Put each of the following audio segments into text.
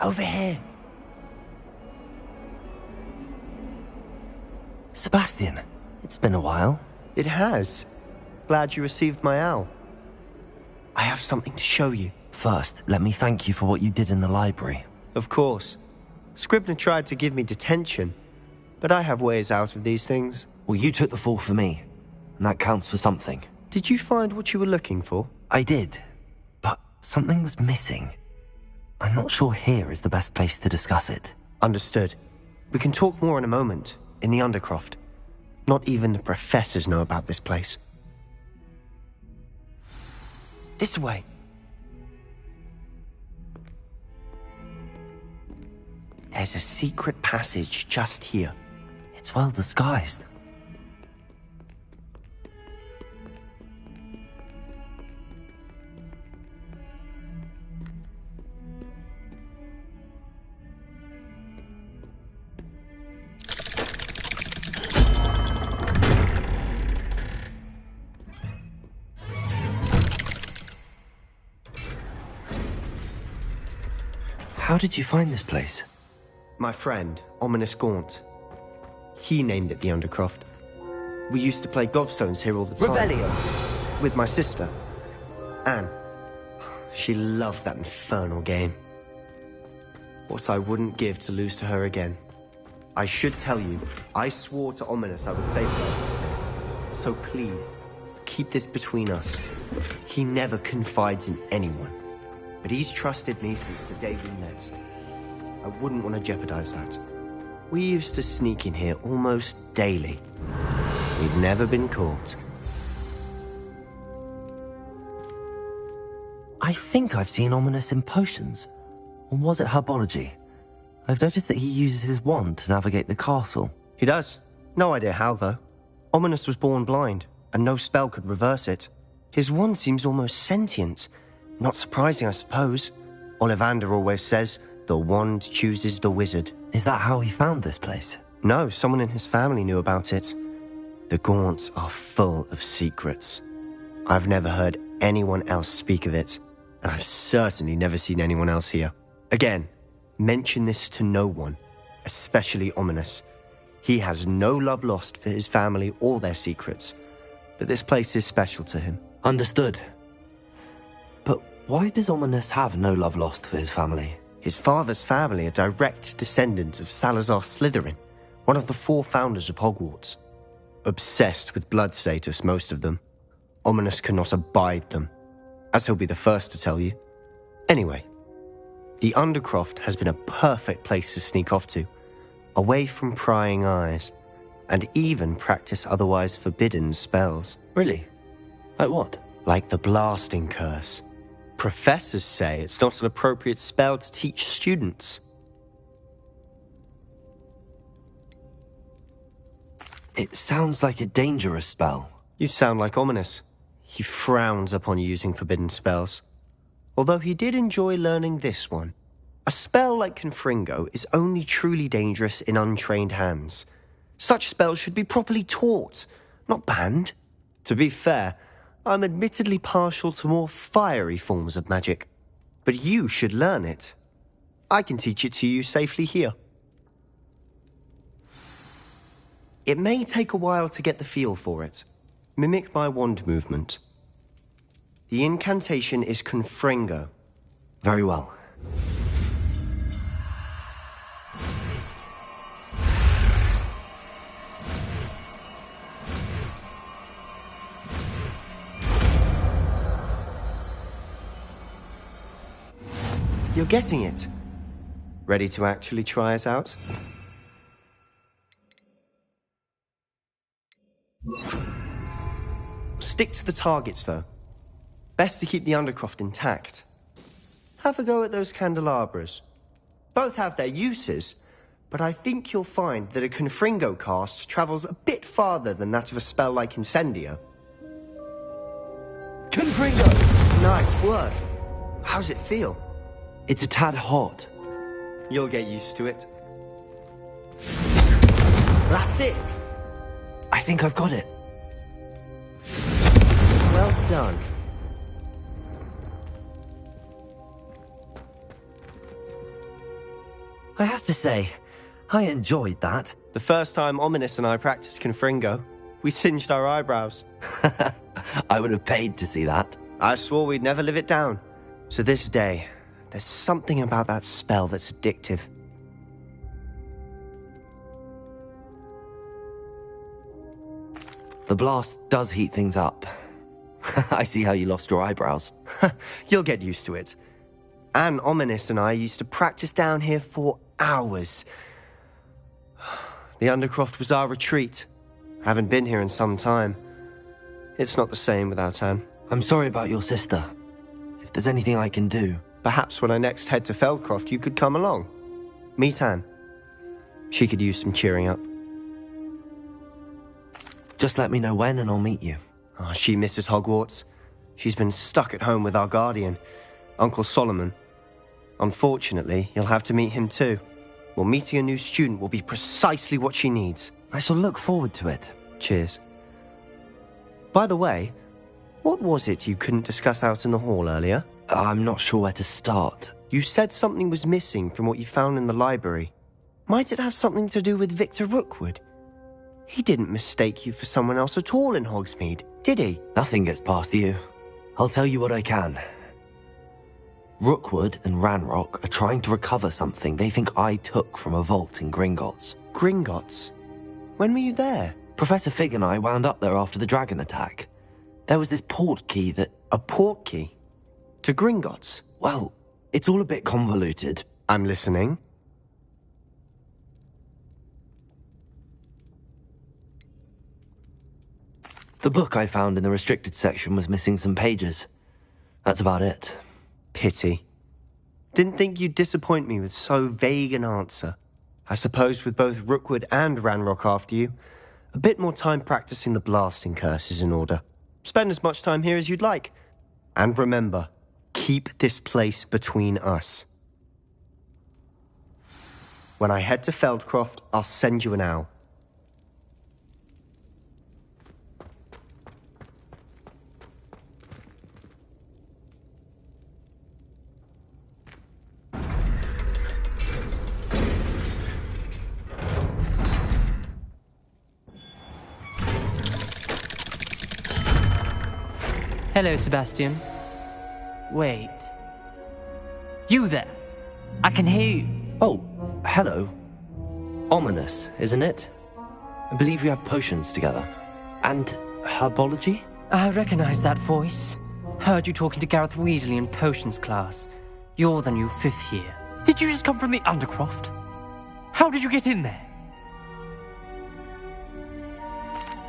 Over here. Sebastian, it's been a while. It has. Glad you received my owl. I have something to show you. First, let me thank you for what you did in the library. Of course. Scribner tried to give me detention, but I have ways out of these things. Well, you took the fall for me, and that counts for something. Did you find what you were looking for? I did, but something was missing. I'm not sure here is the best place to discuss it. Understood. We can talk more in a moment, in the Undercroft. Not even the professors know about this place. This way. There's a secret passage just here. It's well disguised. How did you find this place? My friend, Ominous Gaunt. He named it the Undercroft. We used to play gobstones here all the time. Revelio! With my sister, Anne. She loved that infernal game. What I wouldn't give to lose to her again. I should tell you, I swore to Ominous I would safeguard this. So please, keep this between us. He never confides in anyone. But he's trusted me since the day we met. I wouldn't want to jeopardize that. We used to sneak in here almost daily. We've never been caught. I think I've seen Ominous in potions. Or was it herbology? I've noticed that he uses his wand to navigate the castle. He does. No idea how, though. Ominous was born blind, and no spell could reverse it. His wand seems almost sentient. Not surprising, I suppose. Ollivander always says, the wand chooses the wizard. Is that how he found this place? No, someone in his family knew about it. The Gaunts are full of secrets. I've never heard anyone else speak of it, and I've certainly never seen anyone else here. Again, mention this to no one, especially Ominous. He has no love lost for his family or their secrets, but this place is special to him. Understood. But why does Ominous have no love lost for his family? His father's family are direct descendants of Salazar Slytherin, one of the 4 founders of Hogwarts. Obsessed with blood status, most of them. Ominous cannot abide them, as he'll be the first to tell you. Anyway, the Undercroft has been a perfect place to sneak off to, away from prying eyes, and even practice otherwise forbidden spells. Really? Like what? Like the blasting curse. Professors say it's not an appropriate spell to teach students. It sounds like a dangerous spell. You sound like Ominous. He frowns upon using forbidden spells. Although he did enjoy learning this one. A spell like Confringo is only truly dangerous in untrained hands. Such spells should be properly taught, not banned. To be fair, I'm admittedly partial to more fiery forms of magic. But you should learn it. I can teach it to you safely here. It may take a while to get the feel for it. Mimic my wand movement. The incantation is Confringo. Very well. You're getting it. Ready to actually try it out? Stick to the targets, though. Best to keep the Undercroft intact. Have a go at those candelabras. Both have their uses, but I think you'll find that a Confringo cast travels a bit farther than that of a spell like Incendio. Confringo! Nice work. How's it feel? It's a tad hot. You'll get used to it. That's it! I think I've got it. Well done. I have to say, I enjoyed that. The first time Ominous and I practiced Confringo, we singed our eyebrows. I would have paid to see that. I swore we'd never live it down. So this day, there's something about that spell that's addictive. The blast does heat things up. I see how you lost your eyebrows. You'll get used to it. Anne, Ominous and I used to practice down here for hours. The Undercroft was our retreat. Haven't been here in some time. It's not the same without Anne. I'm sorry about your sister. If there's anything I can do... Perhaps when I next head to Feldcroft, you could come along. Meet Anne. She could use some cheering up. Just let me know when and I'll meet you. Oh, she misses Hogwarts. She's been stuck at home with our guardian, Uncle Solomon. Unfortunately, you'll have to meet him too. Well, meeting a new student will be precisely what she needs. I shall look forward to it. Cheers. By the way, what was it you couldn't discuss out in the hall earlier? I'm not sure where to start. You said something was missing from what you found in the library. Might it have something to do with Victor Rookwood? He didn't mistake you for someone else at all in Hogsmeade, did he? Nothing gets past you. I'll tell you what I can. Rookwood and Ranrock are trying to recover something they think I took from a vault in Gringotts. Gringotts? When were you there? Professor Fig and I wound up there after the dragon attack. There was this port key that... A port key? To Gringotts? Well, it's all a bit convoluted. I'm listening. The book I found in the restricted section was missing some pages. That's about it. Pity. Didn't think you'd disappoint me with so vague an answer. I suppose with both Rookwood and Ranrock after you, a bit more time practicing the blasting curse is in order. Spend as much time here as you'd like. And remember, keep this place between us. When I head to Feldcroft, I'll send you an owl. Hello, Sebastian. Wait. You there? I can hear you. Oh, hello. Ominous, isn't it? I believe we have potions together. And herbology? I recognize that voice. Heard you talking to Gareth Weasley in potions class. You're the new 5th year. Did you just come from the Undercroft? How did you get in there?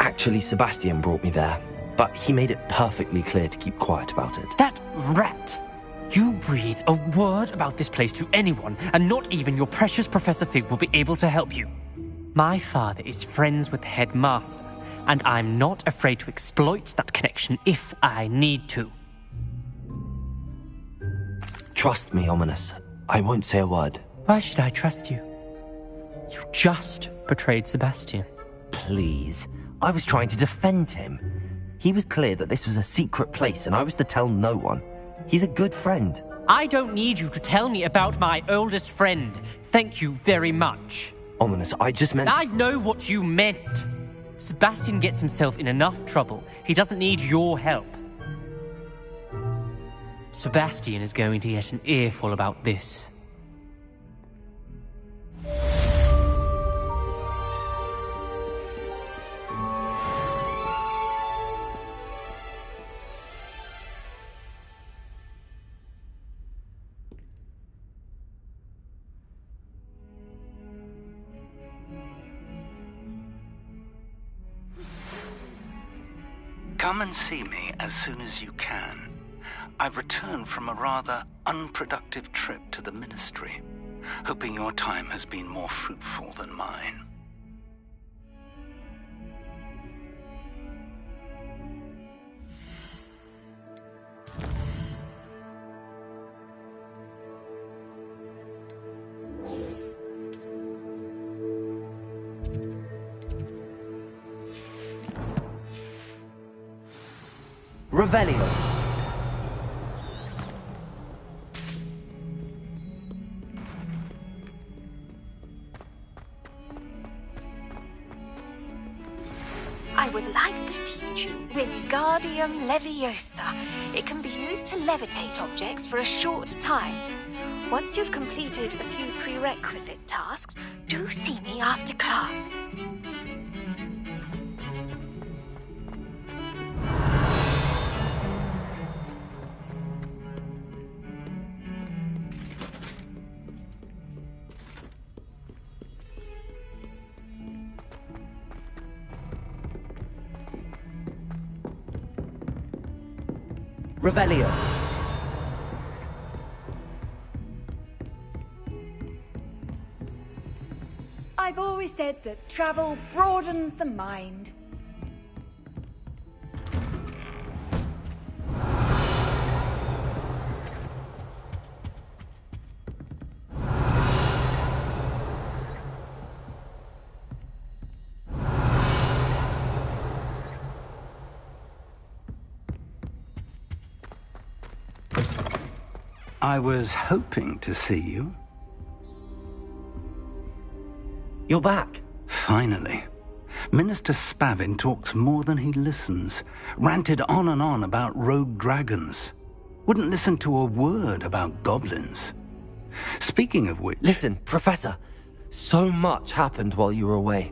Actually, Sebastian brought me there. But he made it perfectly clear to keep quiet about it. That rat! You breathe a word about this place to anyone, and not even your precious Professor Fig will be able to help you. My father is friends with the headmaster, and I'm not afraid to exploit that connection if I need to. Trust me, Ominous. I won't say a word. Why should I trust you? You just betrayed Sebastian. Please. I was trying to defend him. He was clear that this was a secret place and I was to tell no one. He's a good friend. I don't need you to tell me about my oldest friend. Thank you very much. Ominous, I just meant... I know what you meant. Sebastian gets himself in enough trouble. He doesn't need your help. Sebastian is going to get an earful about this. Come and see me as soon as you can. I've returned from a rather unproductive trip to the Ministry, hoping your time has been more fruitful than mine. Revelio. I would like to teach you Wingardium Leviosa. It can be used to levitate objects for a short time. Once you've completed a few prerequisite tasks, do see me after class. Revelio. I've always said that travel broadens the mind. I was hoping to see you. You're back. Finally. Minister Spavin talks more than he listens. Ranted on and on about rogue dragons. Wouldn't listen to a word about goblins. Speaking of which... Listen, Professor. So much happened while you were away.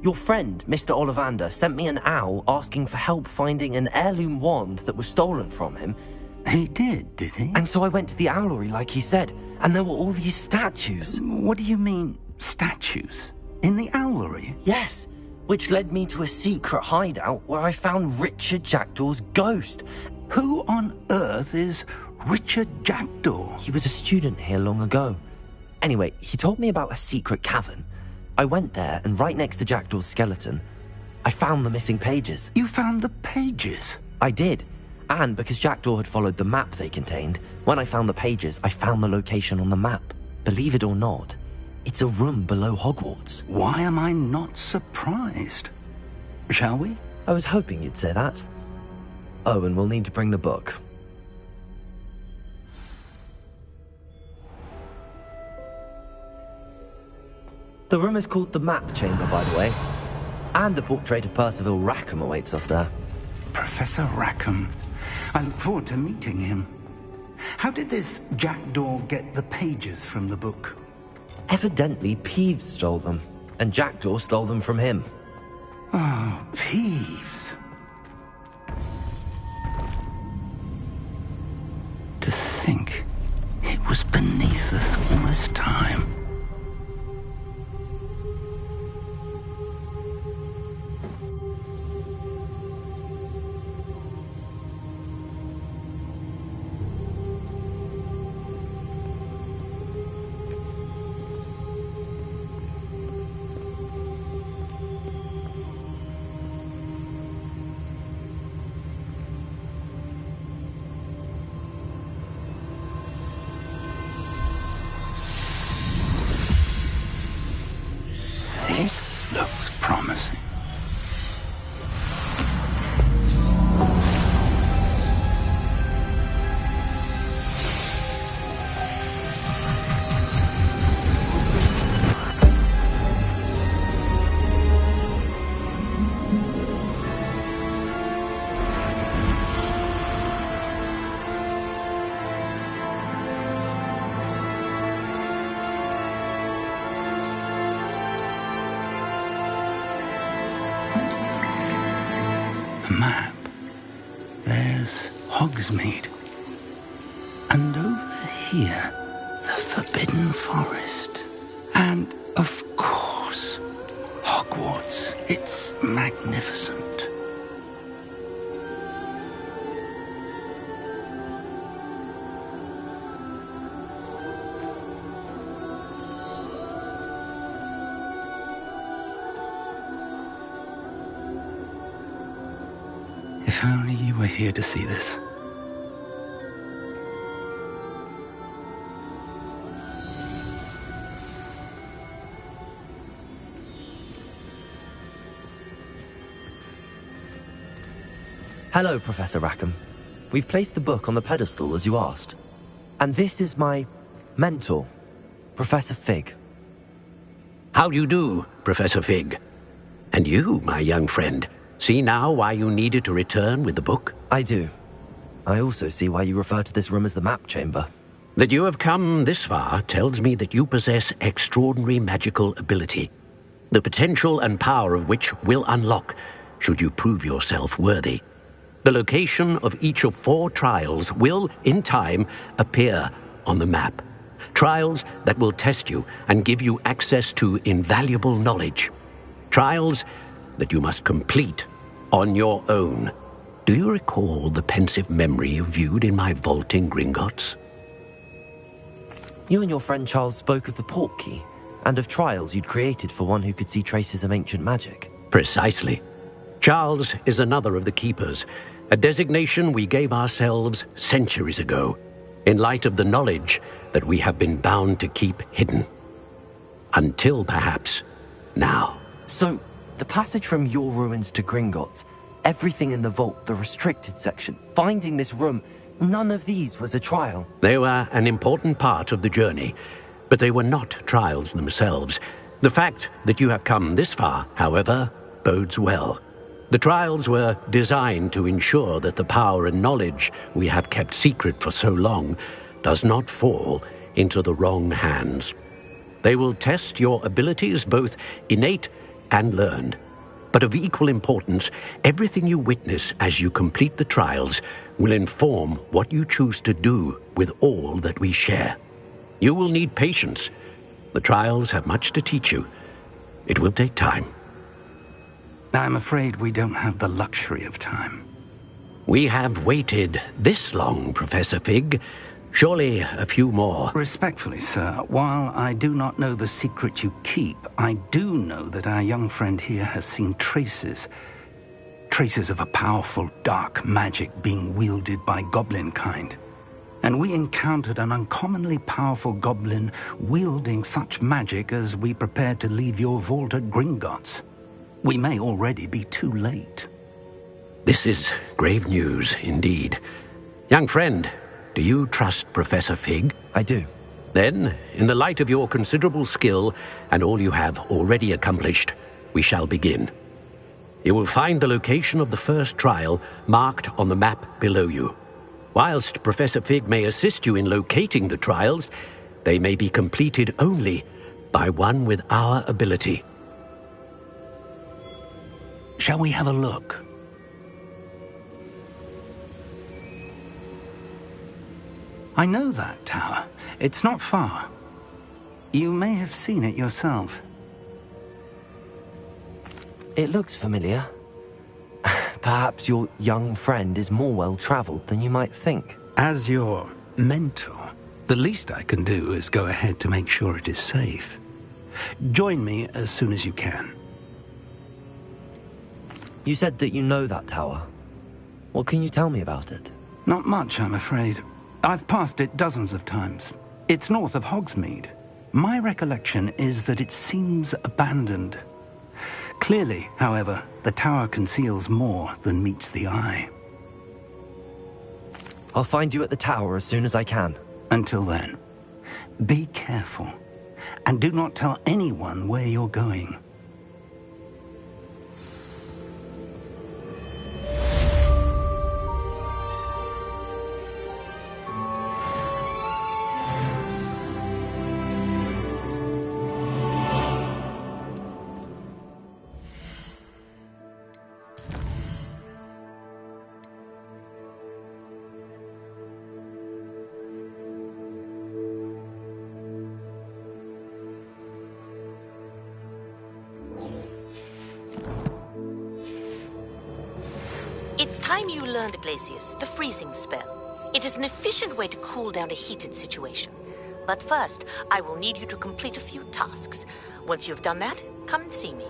Your friend, Mr. Ollivander, sent me an owl asking for help finding an heirloom wand that was stolen from him. He did he? And so I went to the owlery like he said, and there were all these statues. What do you mean, statues? In the owlery? Yes, which led me to a secret hideout where I found Richard Jackdaw's ghost. Who on earth is Richard Jackdaw? He was a student here long ago. Anyway, he told me about a secret cavern. I went there, and right next to Jackdaw's skeleton, I found the missing pages. You found the pages? I did. And because Jackdaw had followed the map they contained, when I found the pages, I found the location on the map. Believe it or not, it's a room below Hogwarts. Why am I not surprised? Shall we? I was hoping you'd say that. Oh, and we'll need to bring the book. The room is called the Map Chamber, by the way. And a portrait of Percival Rackham awaits us there. Professor Rackham. I look forward to meeting him. How did this Jackdaw get the pages from the book? Evidently, Peeves stole them, and Jackdaw stole them from him. Oh, Peeves. To think it was beneath us all this time. This looks promising. Map. There's Hogsmeade. And over here, the Forbidden Forest. And, of course, Hogwarts. It's magnificent. If only you were here to see this. Hello, Professor Rackham. We've placed the book on the pedestal as you asked. And this is my mentor, Professor Fig. How do you do, Professor Fig? And you, my young friend, See now why you needed to return with the book? I do. I also see why you refer to this room as the map chamber. That you have come this far tells me that you possess extraordinary magical ability, the potential and power of which will unlock should you prove yourself worthy. The location of each of 4 trials will, in time, appear on the map. Trials that will test you and give you access to invaluable knowledge. Trials that you must complete on your own. Do you recall the pensive memory you viewed in my vault in Gringotts? You and your friend Charles spoke of the port key, and of trials you'd created for one who could see traces of ancient magic. Precisely. Charles is another of the keepers, a designation we gave ourselves centuries ago, in light of the knowledge that we have been bound to keep hidden. Until, perhaps, now. So, the passage from your ruins to Gringotts, everything in the vault, the restricted section, finding this room, none of these was a trial. They were an important part of the journey, but they were not trials themselves. The fact that you have come this far, however, bodes well. The trials were designed to ensure that the power and knowledge we have kept secret for so long does not fall into the wrong hands. They will test your abilities, both innate and learned. But of equal importance, everything you witness as you complete the trials will inform what you choose to do with all that we share. You will need patience. The trials have much to teach you. It will take time. I'm afraid we don't have the luxury of time. We have waited this long, Professor Fig. Surely a few more. Respectfully, sir, while I do not know the secret you keep, I do know that our young friend here has seen traces of a powerful dark magic being wielded by goblin kind. And we encountered an uncommonly powerful goblin wielding such magic as we prepared to leave your vault at Gringotts. We may already be too late. This is grave news indeed. Young friend, do you trust Professor Fig? I do. Then, in the light of your considerable skill and all you have already accomplished, we shall begin. You will find the location of the first trial marked on the map below you. Whilst Professor Fig may assist you in locating the trials, they may be completed only by one with our ability. Shall we have a look? I know that tower. It's not far. You may have seen it yourself. It looks familiar. Perhaps your young friend is more well-traveled than you might think. As your mentor, the least I can do is go ahead to make sure it is safe. Join me as soon as you can. You said that you know that tower. What can you tell me about it? Not much, I'm afraid. I've passed it dozens of times. It's north of Hogsmeade. My recollection is that it seems abandoned. Clearly, however, the tower conceals more than meets the eye. I'll find you at the tower as soon as I can. Until then, be careful, and do not tell anyone where you're going. It's time you learned, Glacius, the freezing spell. It is an efficient way to cool down a heated situation. But first, I will need you to complete a few tasks. Once you've done that, come and see me.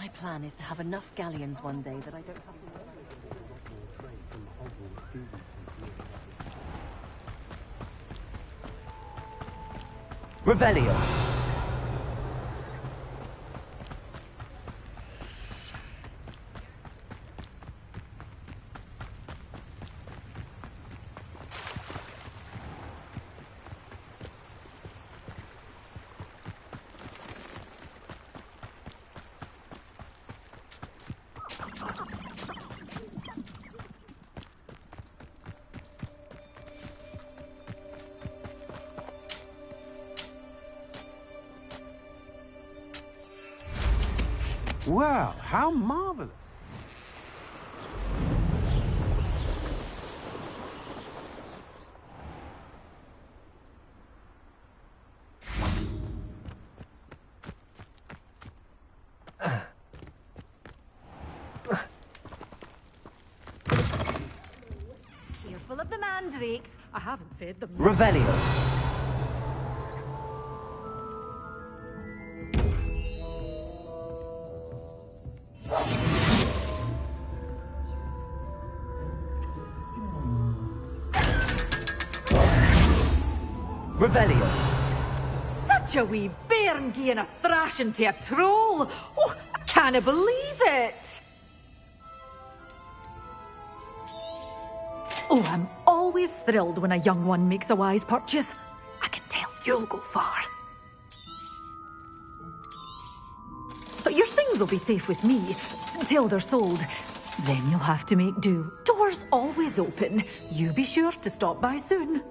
My plan is to have enough galleons one day that I don't have to worry. Revelio. Well, how marvelous. Careful of the mandrakes. I haven't fed them. Revelio. Revelio. Such a wee bairn gieing a thrashing to a troll. Oh, I can't believe it. Oh, I'm always thrilled when a young one makes a wise purchase. I can tell you'll go far. But your things will be safe with me until they're sold. Then you'll have to make do. Doors always open. You be sure to stop by soon.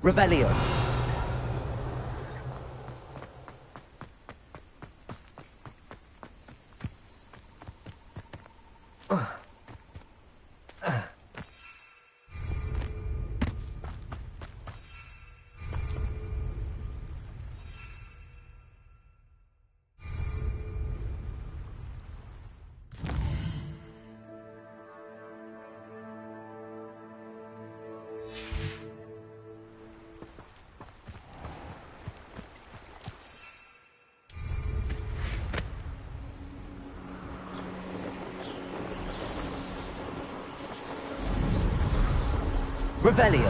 Revelio. Revelio.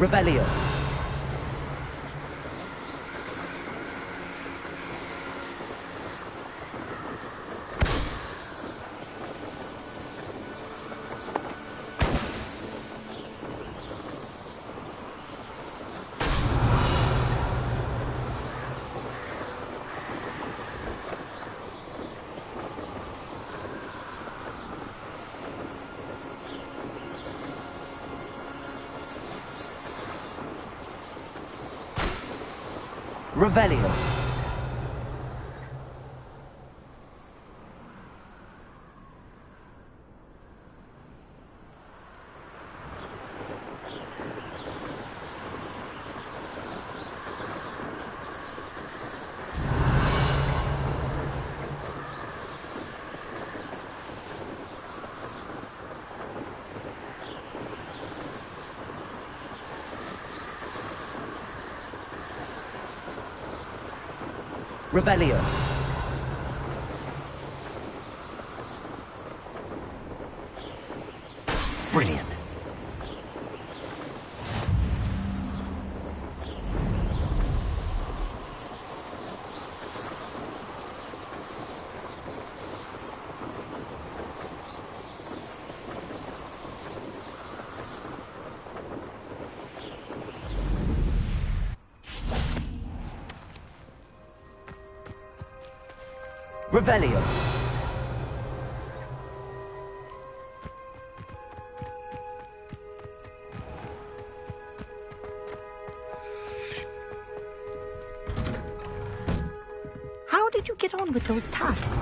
Revelio. Revelio. Revelio. Brilliant. Revelio. How did you get on with those tasks?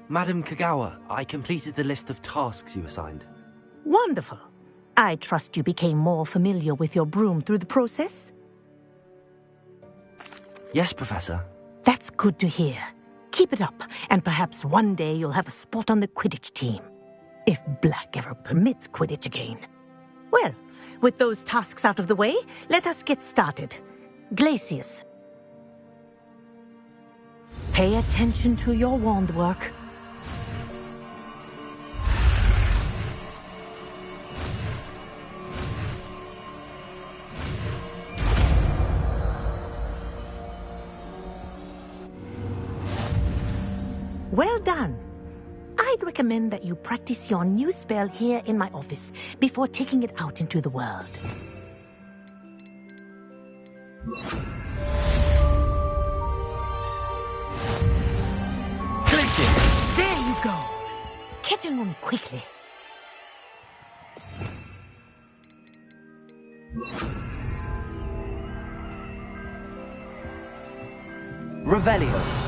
Madam Kagawa, I completed the list of tasks you assigned. Wonderful. I trust you became more familiar with your broom through the process? Yes, Professor. That's good to hear. Keep it up, and perhaps one day you'll have a spot on the Quidditch team. If Black ever permits Quidditch again. Well, with those tasks out of the way, let us get started. Glacius. Pay attention to your wand work. Well done. I'd recommend that you practice your new spell here in my office before taking it out into the world. Glacius! There you go. Getting on quickly. Revelio.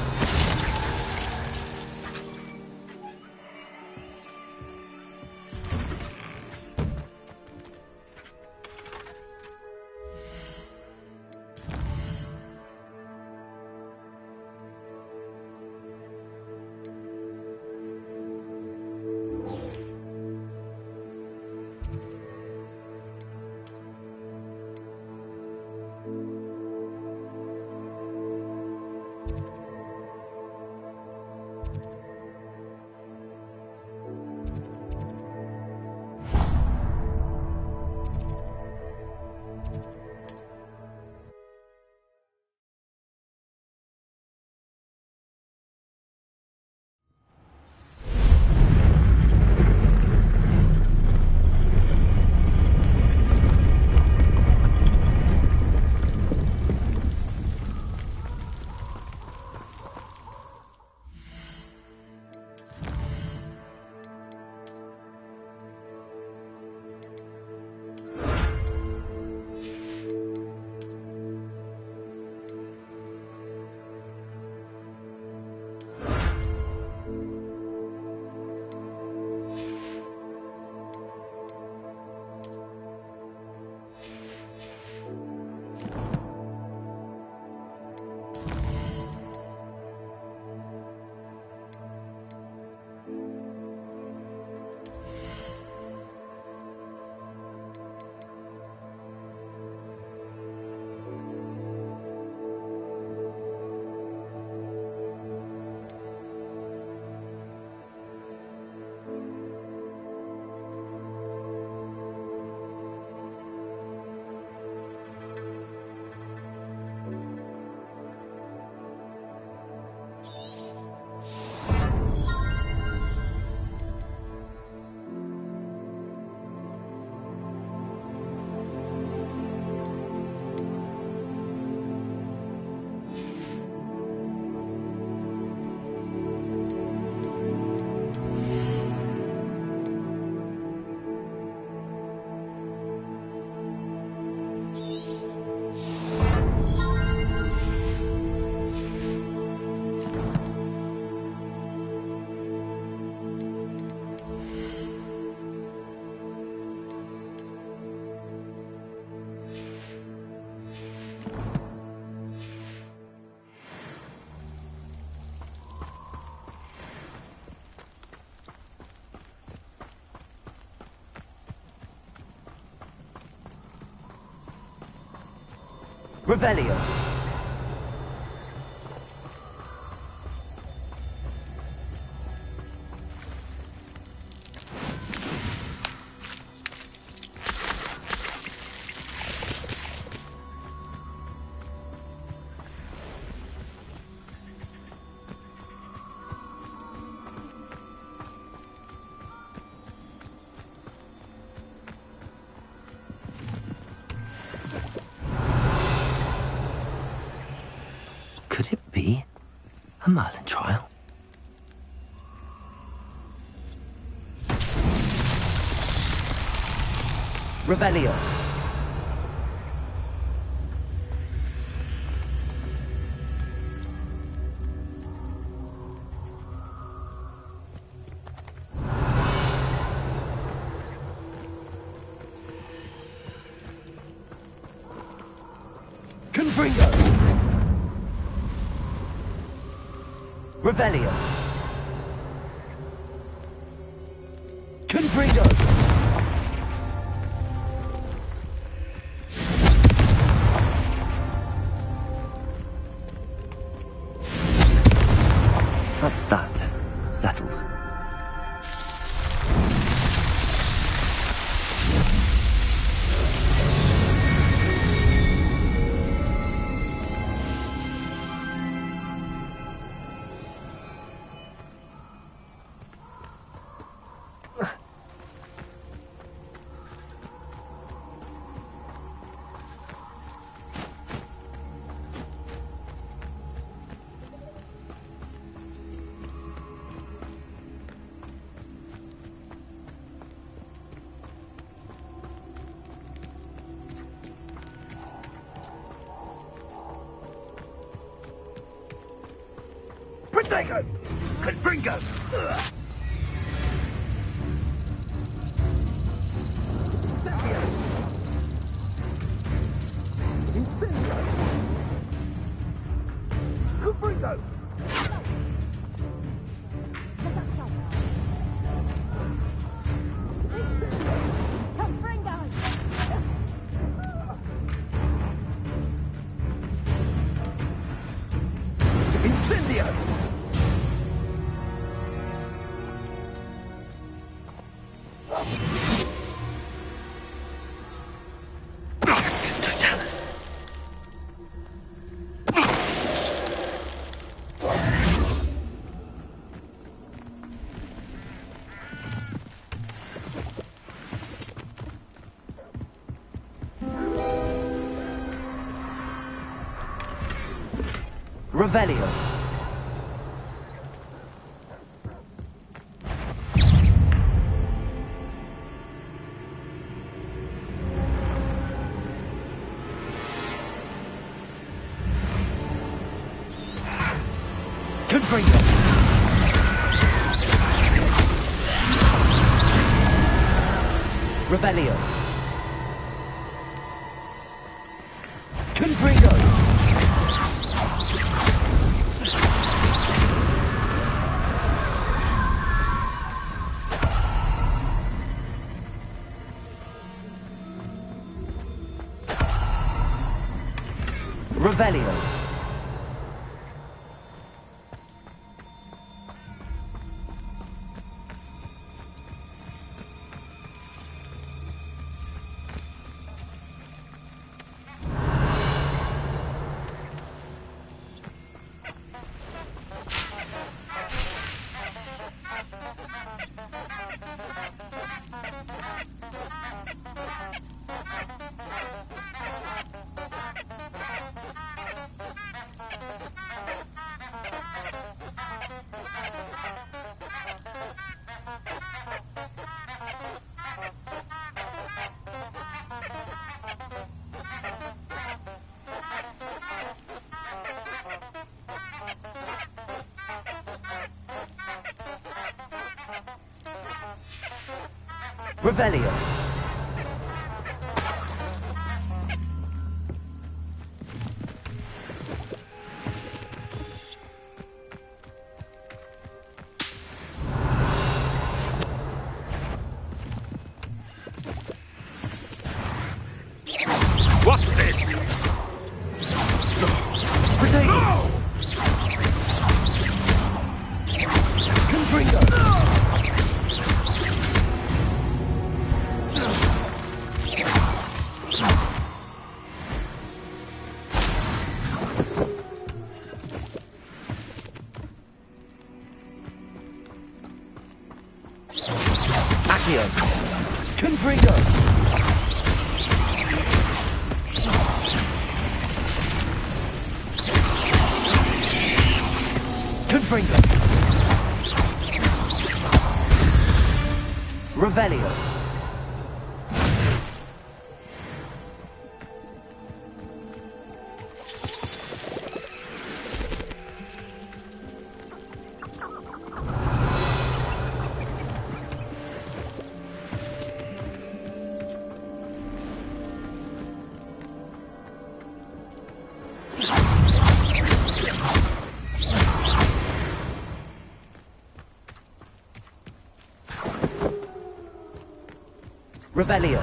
Revelio. Could it be a Merlin trial? Revelio. Confringo. Revelio. Confringo. That's that. Settled. Protego! Confringo! Confringo! Incendio! It's Totalis. Revelio. Confringo. Revelio. Confringo. Revelio. Revelio. What's this? Revelio. Revelio.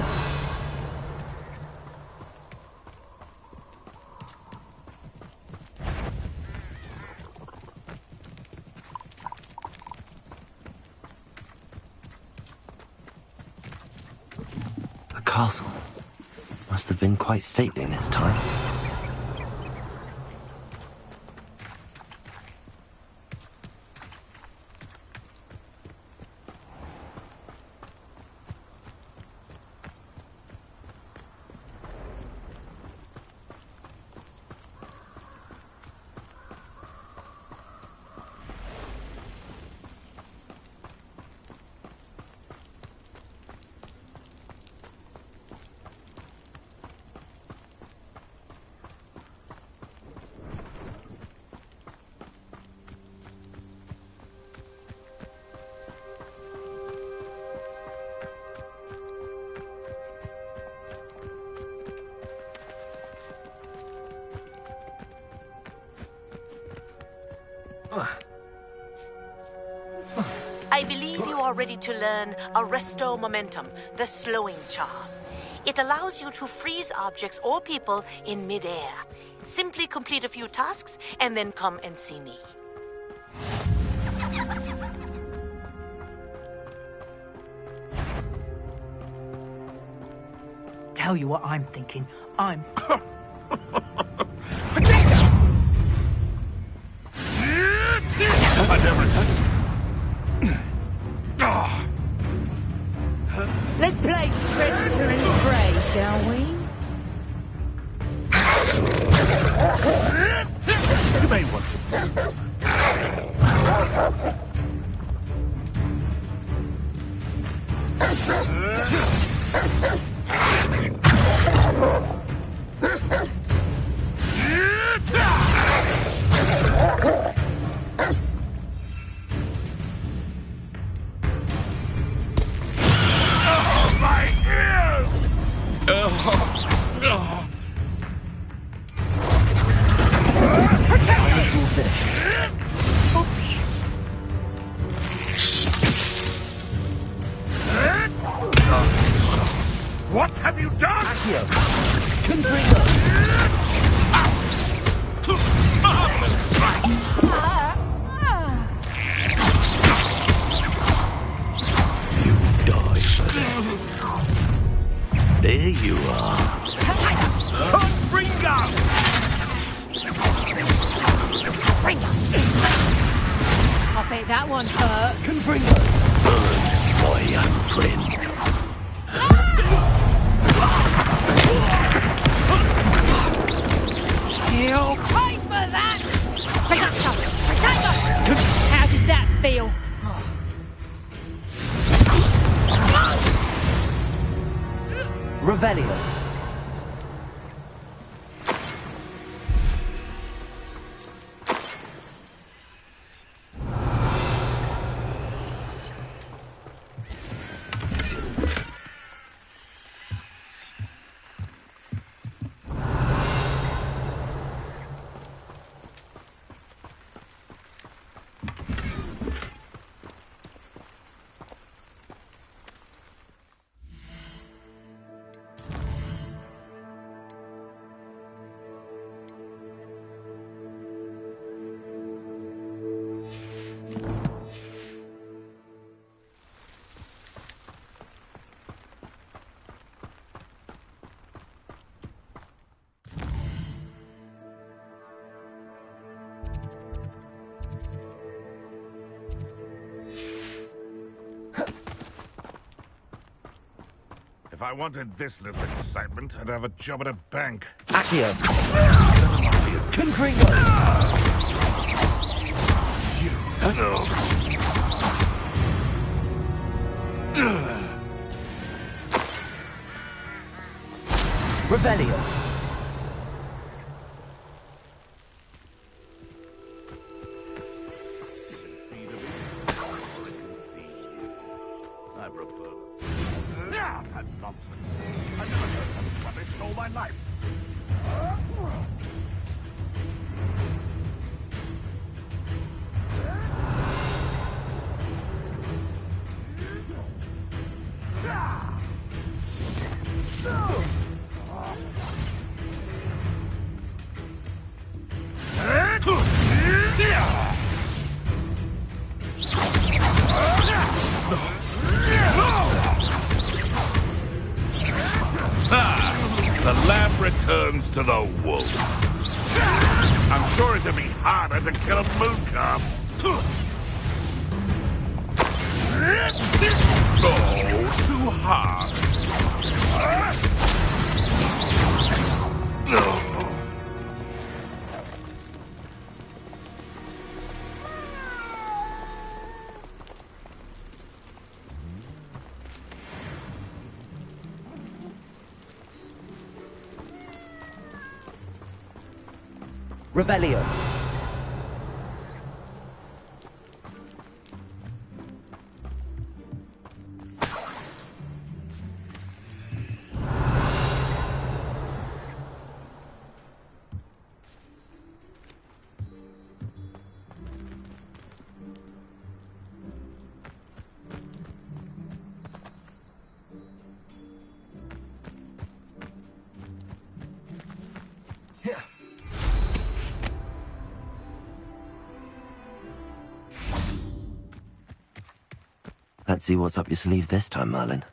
The castle must have been quite stately in its time. I believe you are ready to learn Arresto Momentum, the slowing charm. It allows you to freeze objects or people in midair. Simply complete a few tasks and then come and see me. Tell you what I'm thinking. I never said. Let's play Predator and Prey, shall we? You may want to. What have you done? Accio. Marvelous strike! You die for that. There you are. Confringo! I bet that one hurt. Confringo. Burn, my young friend. You'll pay for that! Potato! Potato! How did that feel? Revelio. If I wanted this little excitement, I'd have a job at a bank. Accio. Confringo. Revelio. I prefer. Yeah, that's nonsense. I've never heard such rubbish in all my life. The lamb returns to the wolf. I'm sure it'd be harder to kill a moon calf. Oh, too hard. Revelio. Let's see what's up your sleeve this time, Merlin.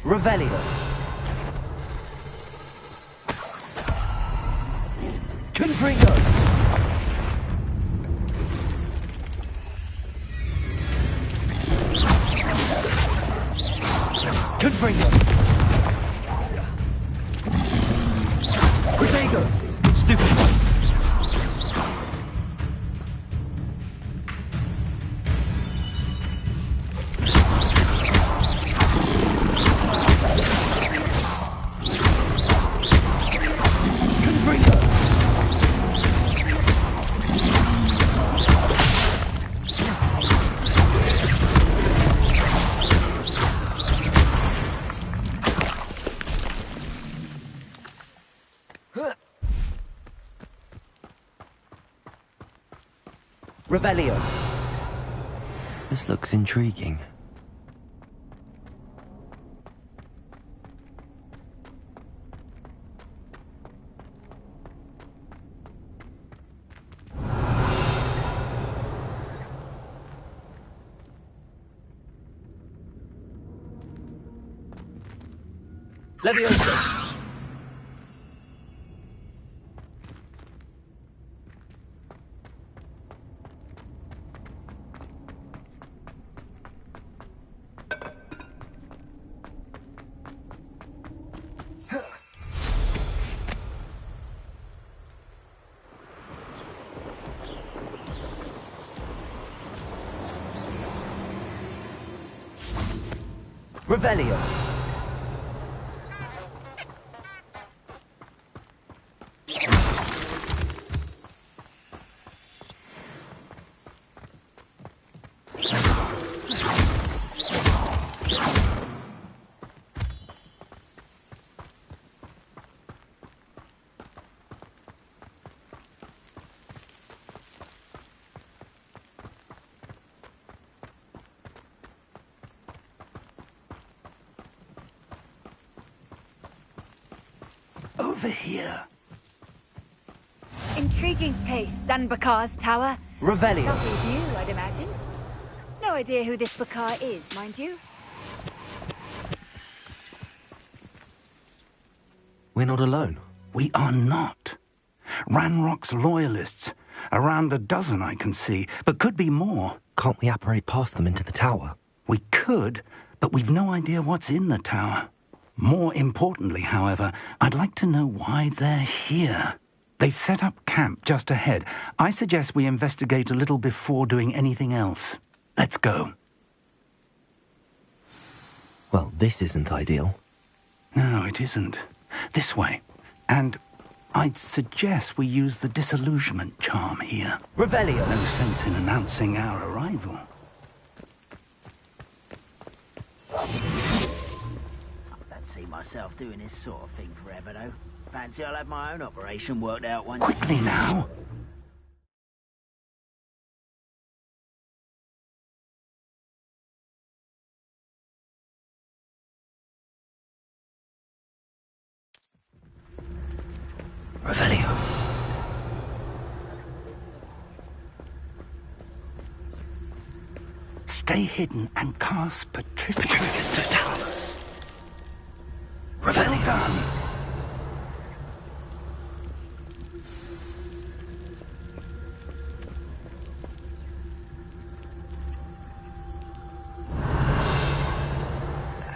Revelio. Confringo! Confringo! Protego! Stupid one! Revelio. This looks intriguing. Leviosa. Revelio. Over here. Intriguing place, Zanbakar's tower. Revelio. Lovely view, I'd imagine. No idea who this Bakar is, mind you. We're not alone. We are not. Ranrock's loyalists. Around a dozen I can see, but could be more. Can't we apparate past them into the tower? We could, but we've no idea what's in the tower. More importantly, however, I'd like to know why they're here. They've set up camp just ahead. I suggest we investigate a little before doing anything else. Let's go. Well, this isn't ideal. No, it isn't. This way. And I'd suggest we use the disillusionment charm here. Revelio. No sense in announcing our arrival. See myself doing this sort of thing forever, though. Fancy I'll have my own operation worked out one. Quickly now! Revelio. Stay hidden and cast Petrificus Totalis. Well done.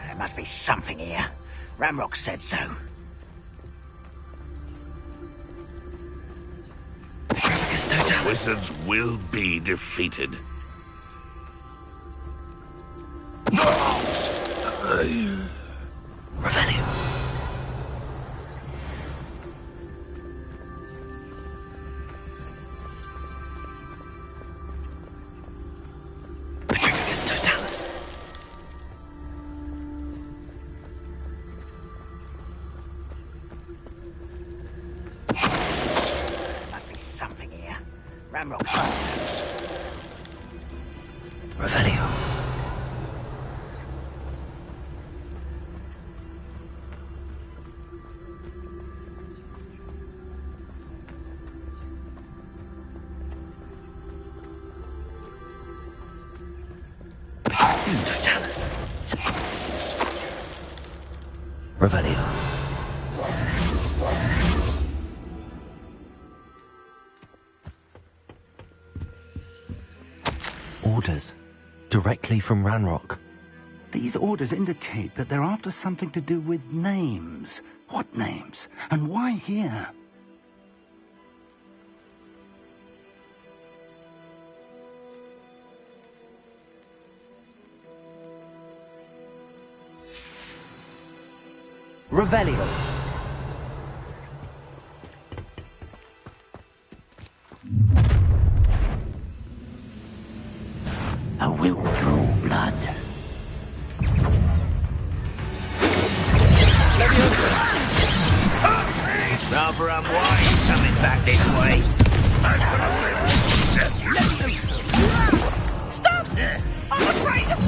There must be something here. Ramrock said so. Petrificus Totalis. Wizards will be defeated. Revelio. Petrificus Totalis. There must be something here. Ramrock said so. Revelio. Totalis. Revelio. Orders. Directly from Ranrock. These orders indicate that they're after something to do with names. What names? And why here? Revelio. I will draw blood. Rather unwise coming back this way. Stop! I'm afraid of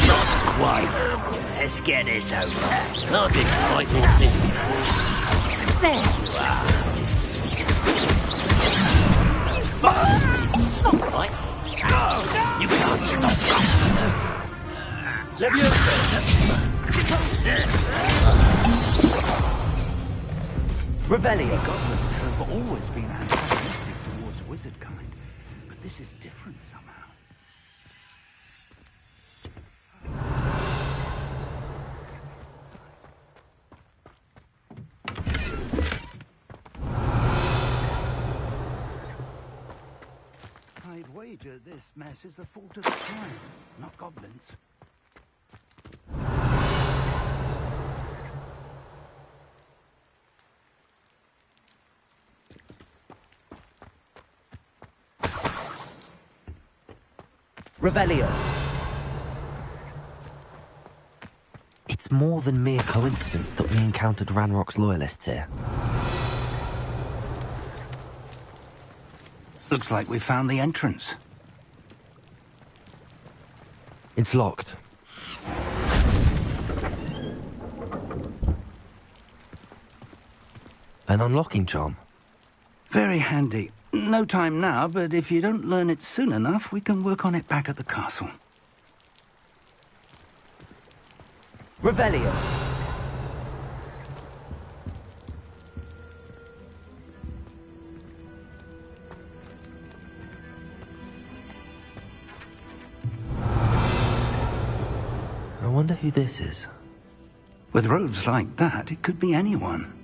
Not quite. Let's get this over. I've been fighting since before. There you are. Not quite. You can't stop. Revelio. Goblins have always been antagonistic towards wizard kind, but this is different somehow. I'd wager this mess is the fault of the time, not goblins. Revelio. It's more than mere coincidence that we encountered Ranrock's loyalists here. Looks like we found the entrance. It's locked. An unlocking charm. Very handy. No time now, but if you don't learn it soon enough, we can work on it back at the castle. Revelio. I wonder who this is. With robes like that, it could be anyone.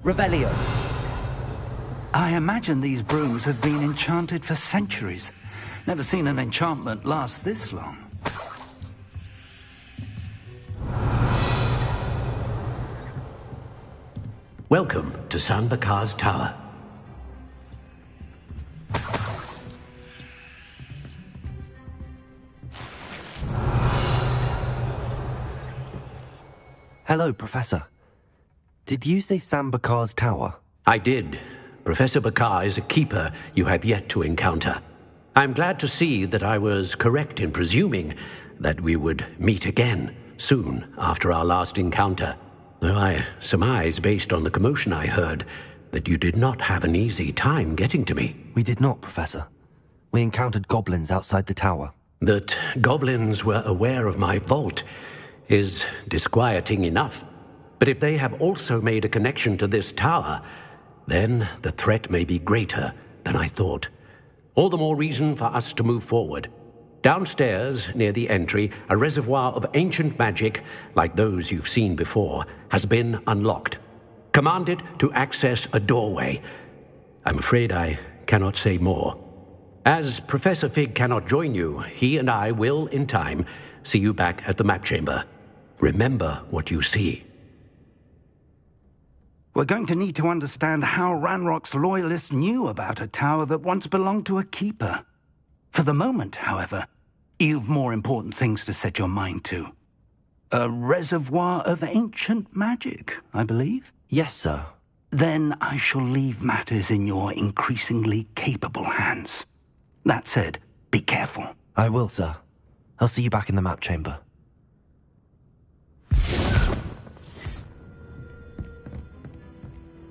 Revelio. I imagine these brooms have been enchanted for centuries. Never seen an enchantment last this long. Welcome to San Bakar's Tower. Hello, Professor. Did you say Sam Bakar's tower? I did. Professor Bakar is a keeper you have yet to encounter. I'm glad to see that I was correct in presuming that we would meet again soon after our last encounter. Though I surmise, based on the commotion I heard, that you did not have an easy time getting to me. We did not, Professor. We encountered goblins outside the tower. That goblins were aware of my vault is disquieting enough. But if they have also made a connection to this tower, then the threat may be greater than I thought. All the more reason for us to move forward. Downstairs, near the entry, a reservoir of ancient magic, like those you've seen before, has been unlocked. Command it to access a doorway. I'm afraid I cannot say more. As Professor Fig cannot join you, he and I will, in time, see you back at the map chamber. Remember what you see. We're going to need to understand how Ranrock's loyalists knew about a tower that once belonged to a keeper. For the moment, however, you've more important things to set your mind to. A reservoir of ancient magic, I believe? Yes, sir. Then I shall leave matters in your increasingly capable hands. That said, be careful. I will, sir. I'll see you back in the map chamber.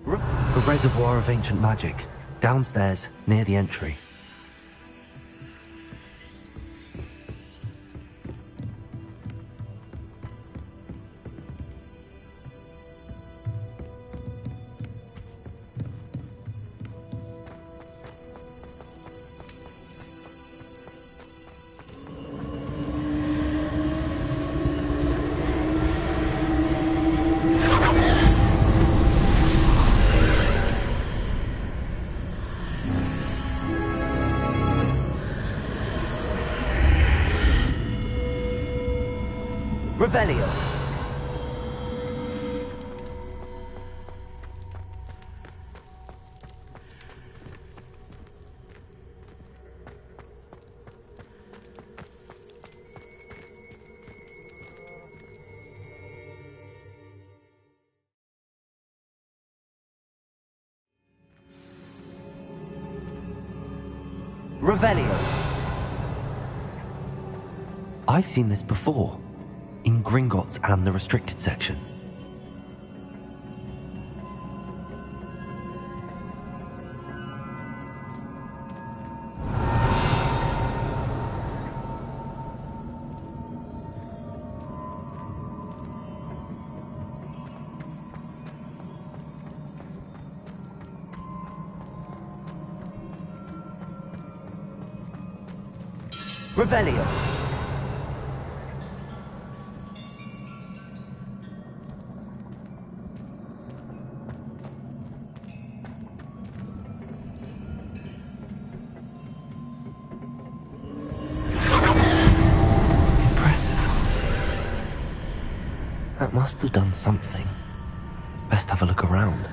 A reservoir of ancient magic. Downstairs, near the entry. Revelio. Revelio. I've seen this before. In Gringotts and the restricted section. Revelio. That must have done something. Best have a look around.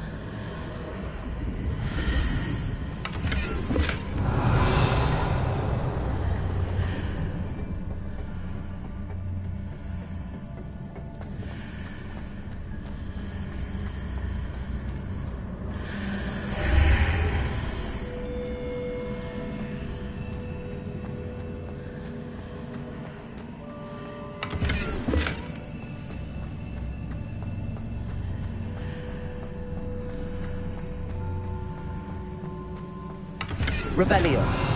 Revelio.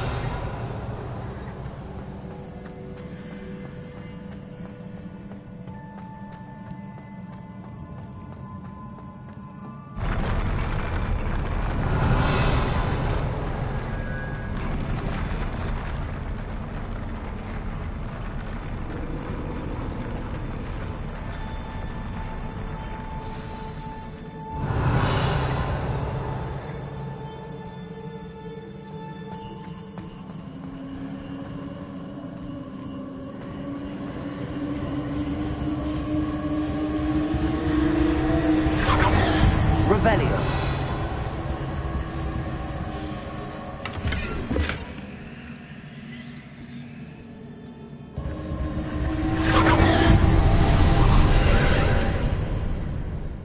Revelio.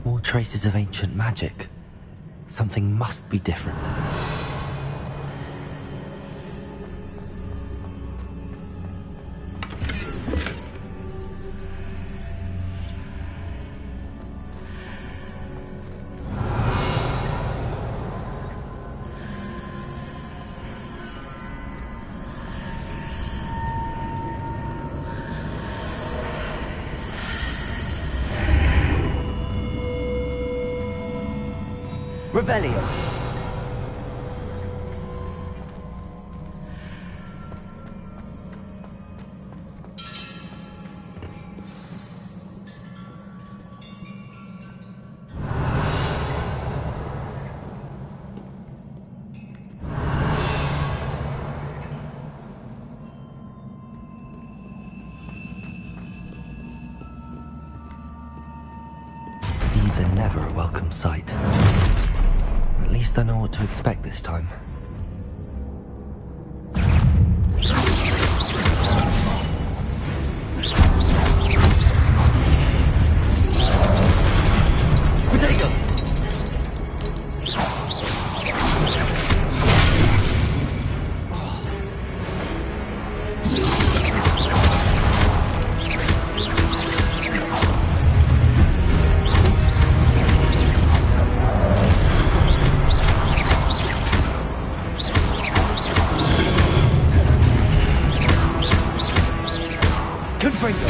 More traces of ancient magic. Something must be different. Revelio. These are never a welcome sight. At least I know what to expect this time. Confringo!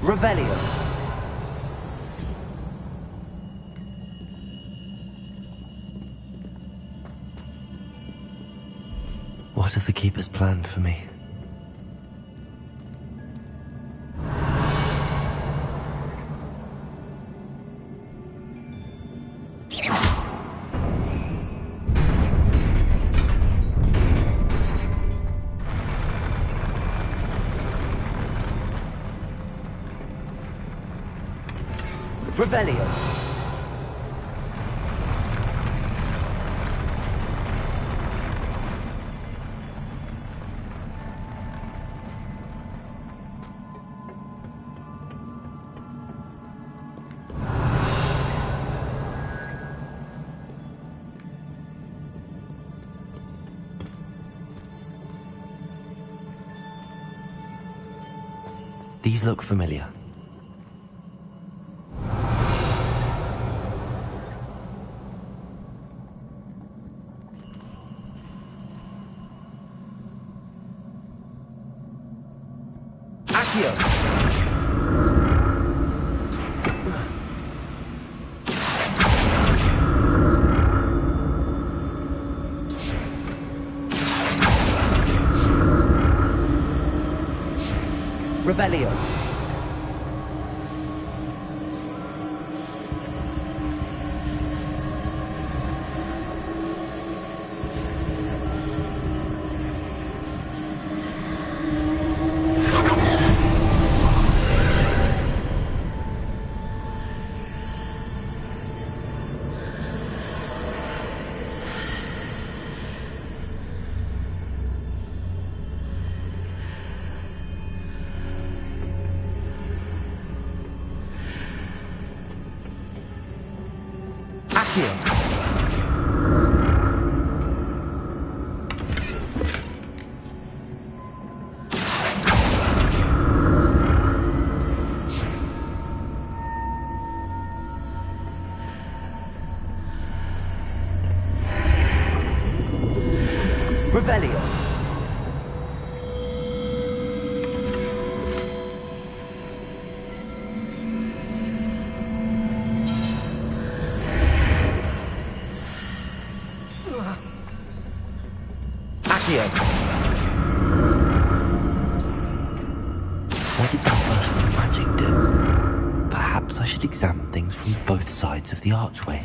Revelio. What have the Keepers planned for me? Revelio. These look familiar. Revelio. Revelio. Accio. What did that burst of magic do? Perhaps I should examine things from both sides of the archway.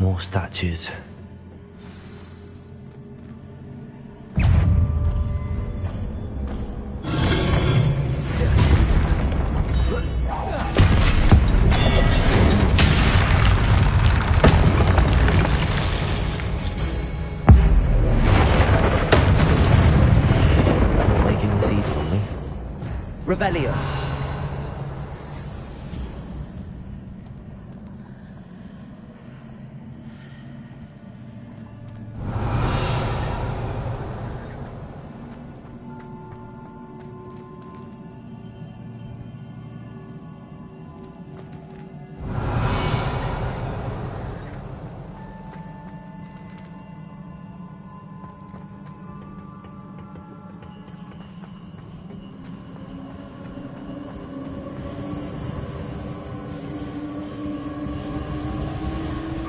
More statues. Not making this easy on me. Revelio.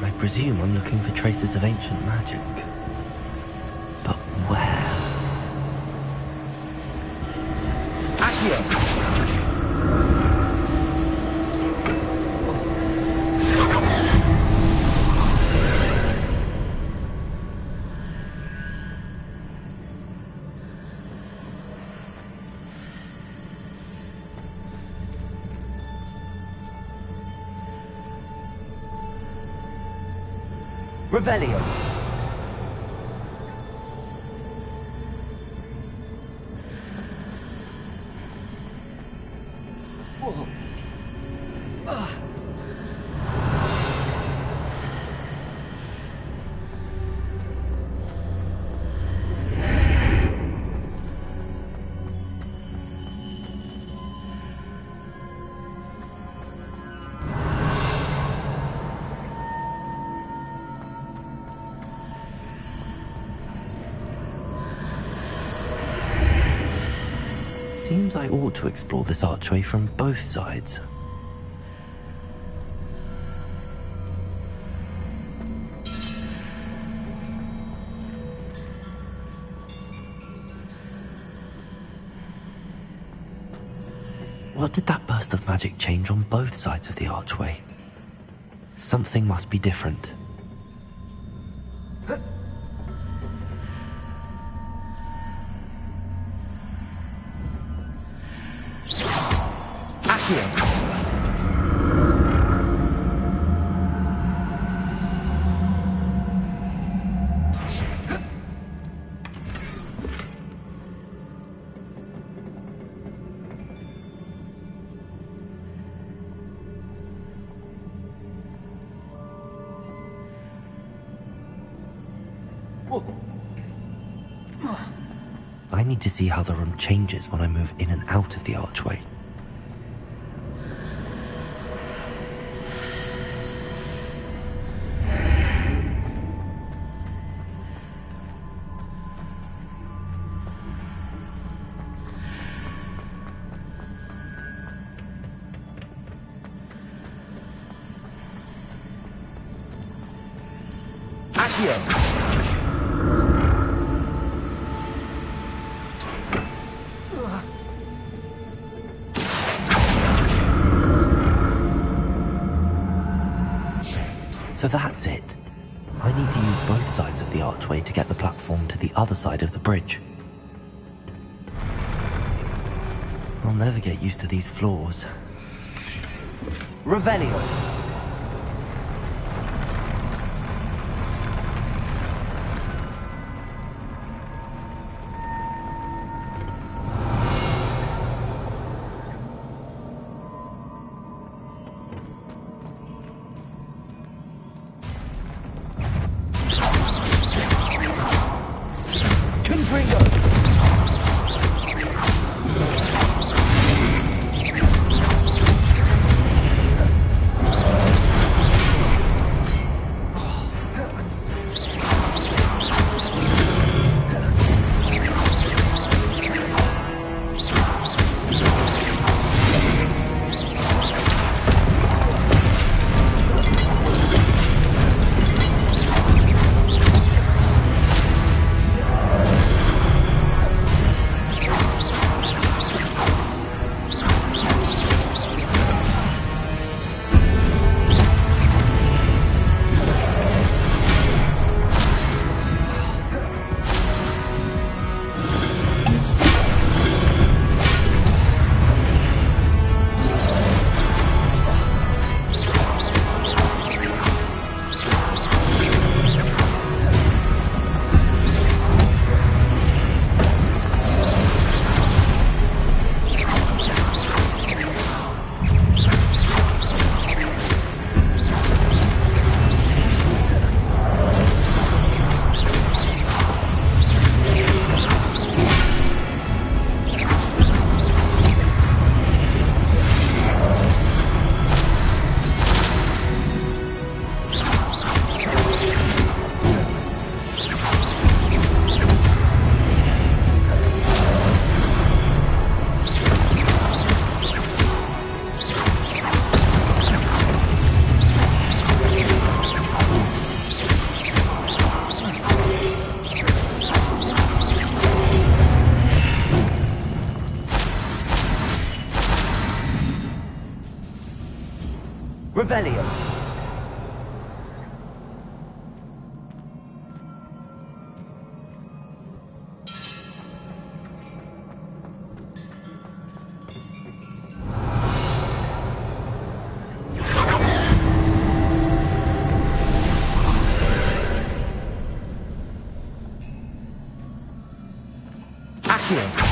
I presume I'm looking for traces of ancient magic. But where? Accio! Revelio. Seems I ought to explore this archway from both sides. What did that burst of magic change on both sides of the archway? Something must be different. I need to see how the room changes when I move in and out of the archway. So that's it. I need to use both sides of the archway to get the platform to the other side of the bridge. I'll never get used to these floors. Revelio! Revelio. Accio.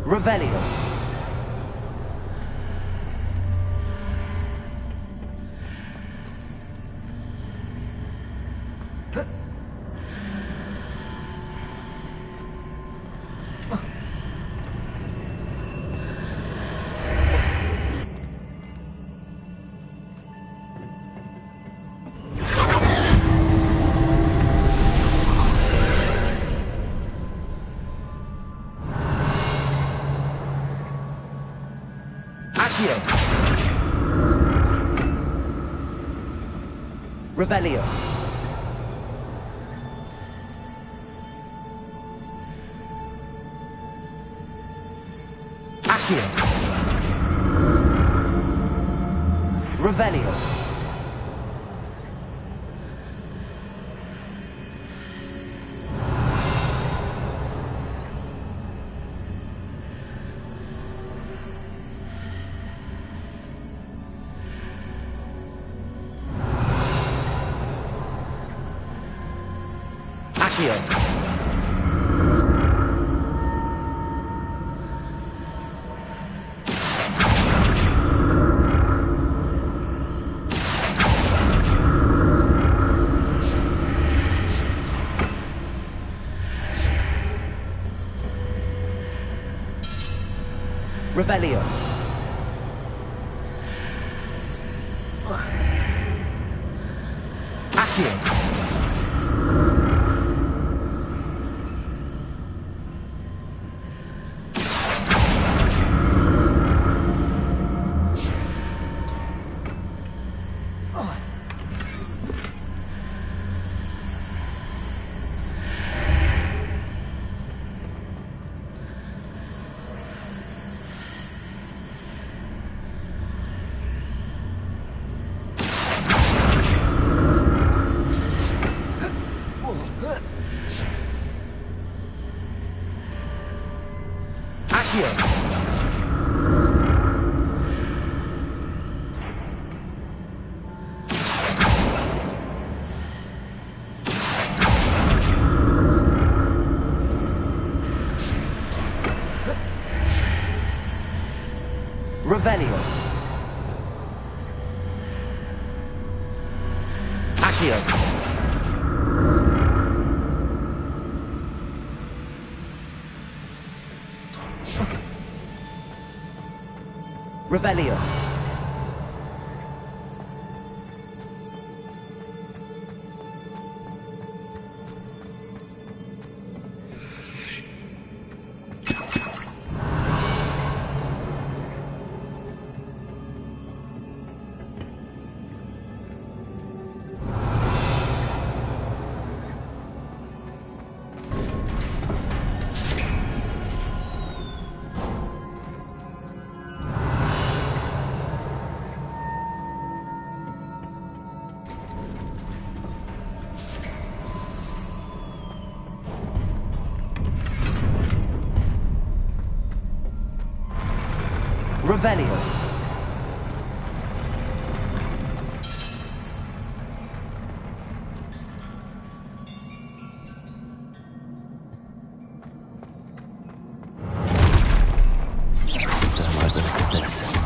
Revelio. Revelio. Accio. Revelio. Accio. Revelio. Accio. Revelio. Accio. Revelio. Revelio. Look at this.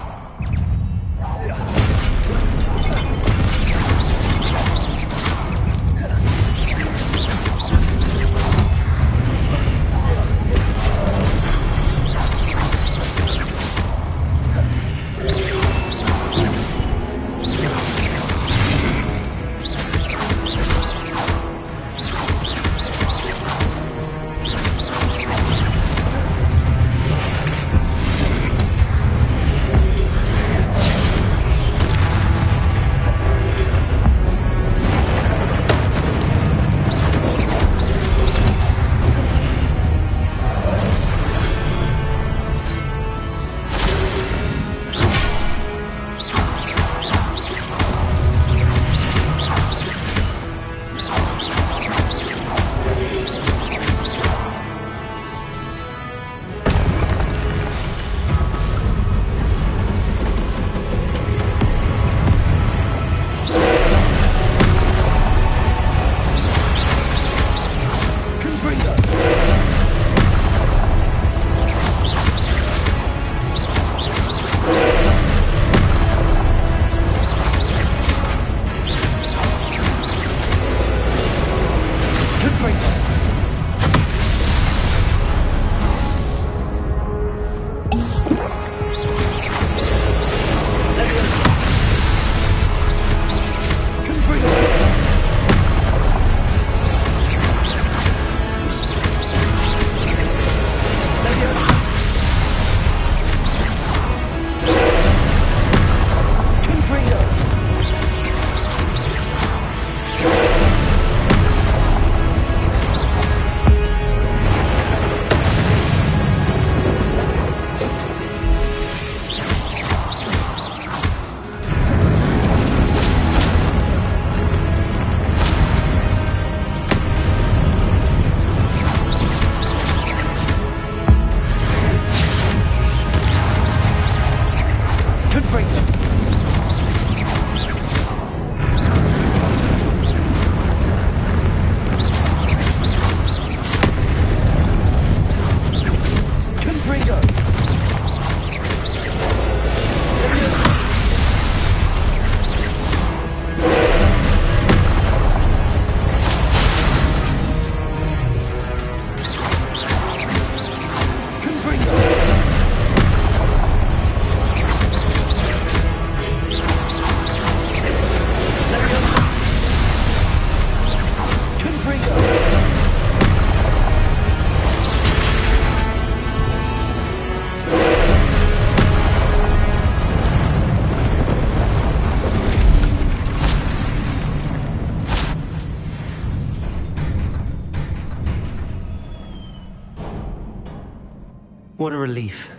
What a relief.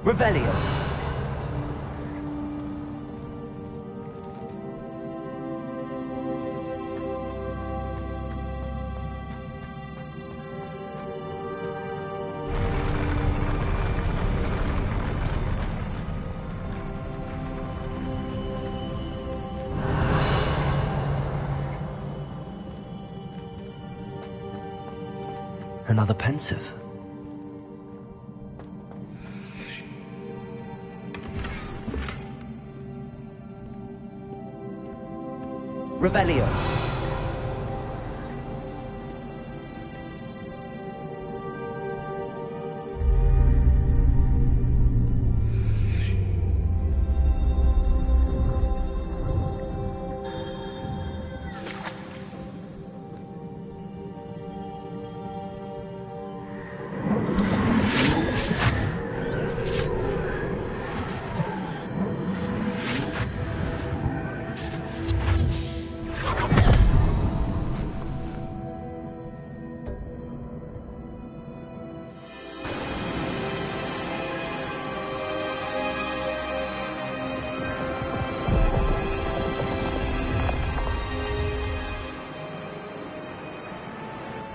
Revelio. Another pensive. Revelio.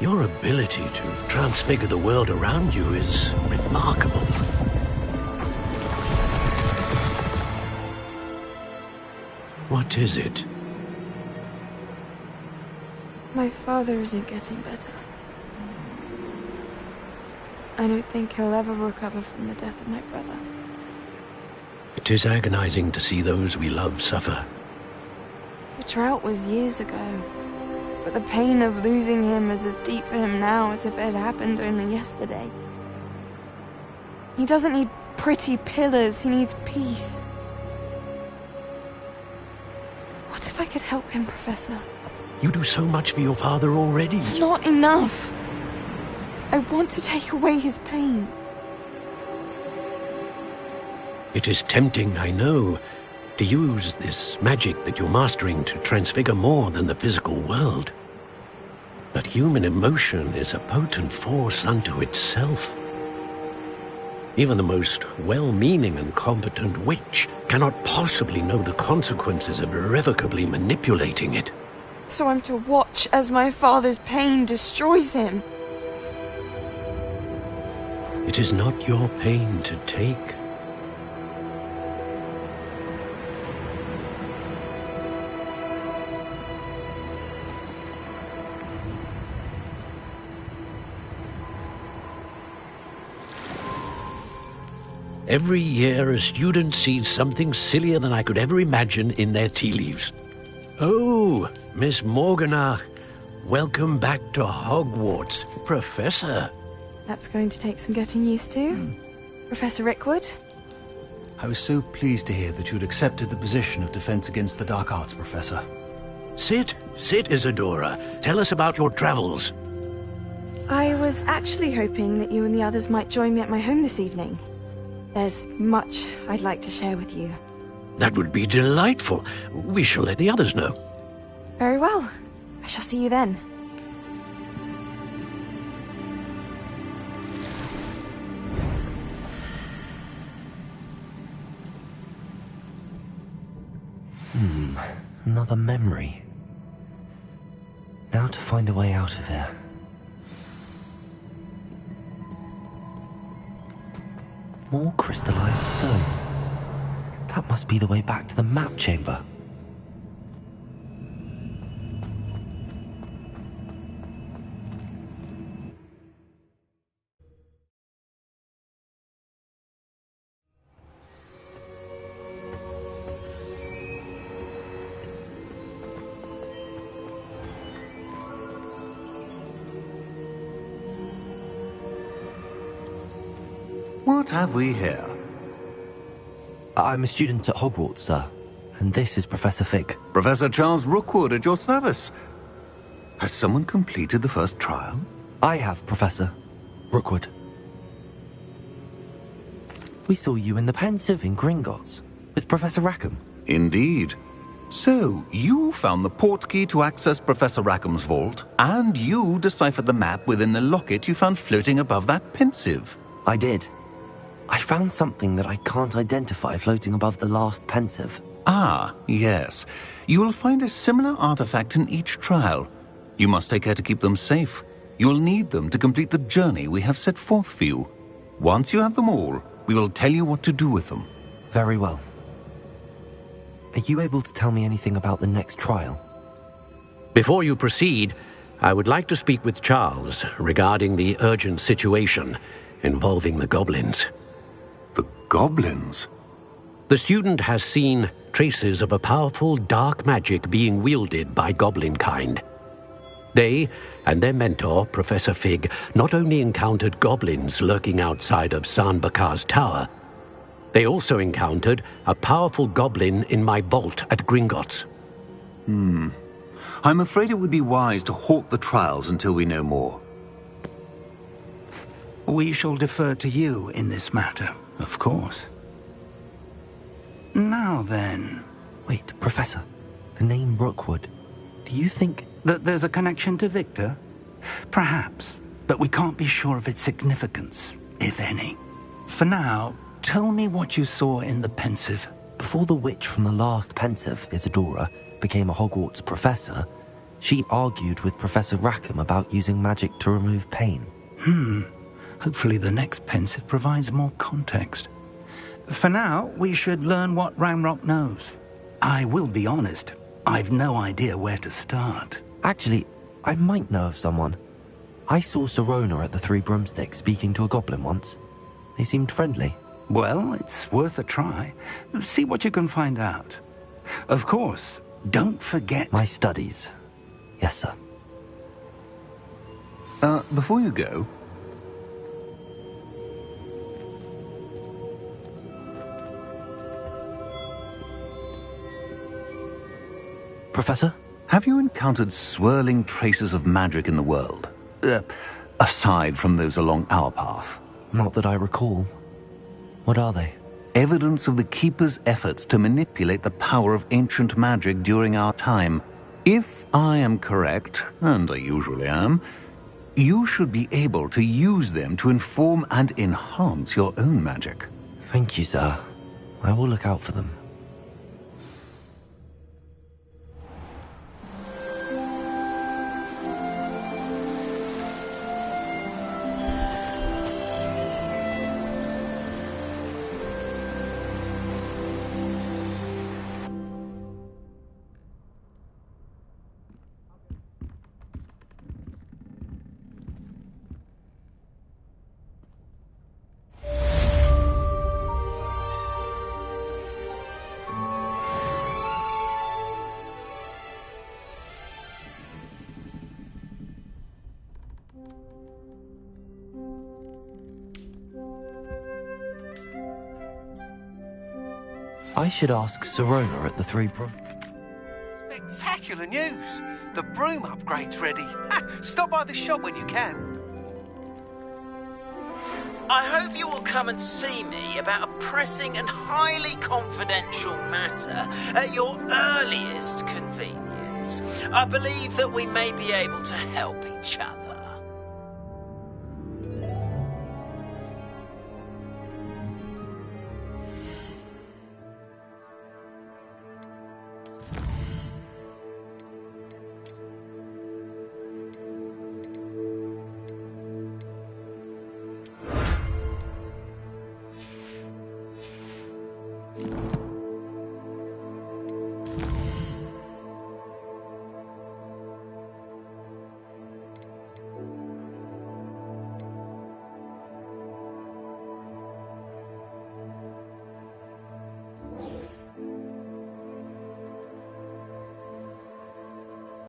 Your ability to transfigure the world around you is remarkable. What is it? My father isn't getting better. I don't think he'll ever recover from the death of my brother. It is agonizing to see those we love suffer. The drought was years ago, but the pain of losing him is as deep for him now as if it had happened only yesterday. He doesn't need pretty pillars, he needs peace. What if I could help him, Professor? You do so much for your father already. It's not enough. I want to take away his pain. It is tempting, I know, to use this magic that you're mastering to transfigure more than the physical world. But human emotion is a potent force unto itself. Even the most well-meaning and competent witch cannot possibly know the consequences of irrevocably manipulating it. So I'm to watch as my father's pain destroys him. It is not your pain to take. Every year, a student sees something sillier than I could ever imagine in their tea leaves. Oh, Miss Morganach, welcome back to Hogwarts, Professor. That's going to take some getting used to. Professor Rickwood? I was so pleased to hear that you'd accepted the position of Defense Against the Dark Arts, Professor. Sit, Isadora. Tell us about your travels. I was actually hoping that you and the others might join me at my home this evening. There's much I'd like to share with you. That would be delightful. We shall let the others know. Very well. I shall see you then. Another memory. Now to find a way out of here. More crystallized stone. That must be the way back to the map chamber. What have we here? I'm a student at Hogwarts, sir. And this is Professor Fig. Professor Charles Rookwood at your service. Has someone completed the first trial? I have, Professor Rookwood. We saw you in the Pensive in Gringotts with Professor Rackham. Indeed. So, you found the portkey to access Professor Rackham's vault, and you deciphered the map within the locket you found floating above that pensive. I did. I found something that I can't identify floating above the last pensive. Ah, yes. You will find a similar artifact in each trial. You must take care to keep them safe. You will need them to complete the journey we have set forth for you. Once you have them all, we will tell you what to do with them. Very well. Are you able to tell me anything about the next trial? Before you proceed, I would like to speak with Charles regarding the urgent situation involving the goblins. The goblins? The student has seen traces of a powerful dark magic being wielded by goblin kind. They and their mentor, Professor Fig, not only encountered goblins lurking outside of San Bakar's tower, they also encountered a powerful goblin in my vault at Gringotts. I'm afraid it would be wise to halt the trials until we know more. We shall defer to you in this matter, of course. Now then... Wait, Professor. The name Rookwood. Do you think... that there's a connection to Victor? Perhaps, but we can't be sure of its significance, if any. For now, tell me what you saw in the pensive. Before the witch from the last pensive, Isadora, became a Hogwarts professor, she argued with Professor Rackham about using magic to remove pain. Hopefully the next pensive provides more context. For now, we should learn what Ranrock knows. I will be honest, I've no idea where to start. Actually, I might know of someone. I saw Sirona at the Three Broomsticks speaking to a goblin once. They seemed friendly. Well, it's worth a try. See what you can find out. Of course, don't forget... My studies. Yes, sir. Before you go... Professor? Have you encountered swirling traces of magic in the world? Aside from those along our path? Not that I recall. What are they? Evidence of the Keeper's efforts to manipulate the power of ancient magic during our time. If I am correct, and I usually am, you should be able to use them to inform and enhance your own magic. Thank you, sir. I will look out for them. I should ask Sirona at the Three Spectacular news! The broom upgrade's ready. Stop by the shop when you can. I hope you will come and see me about a pressing and highly confidential matter at your earliest convenience. I believe that we may be able to help each other.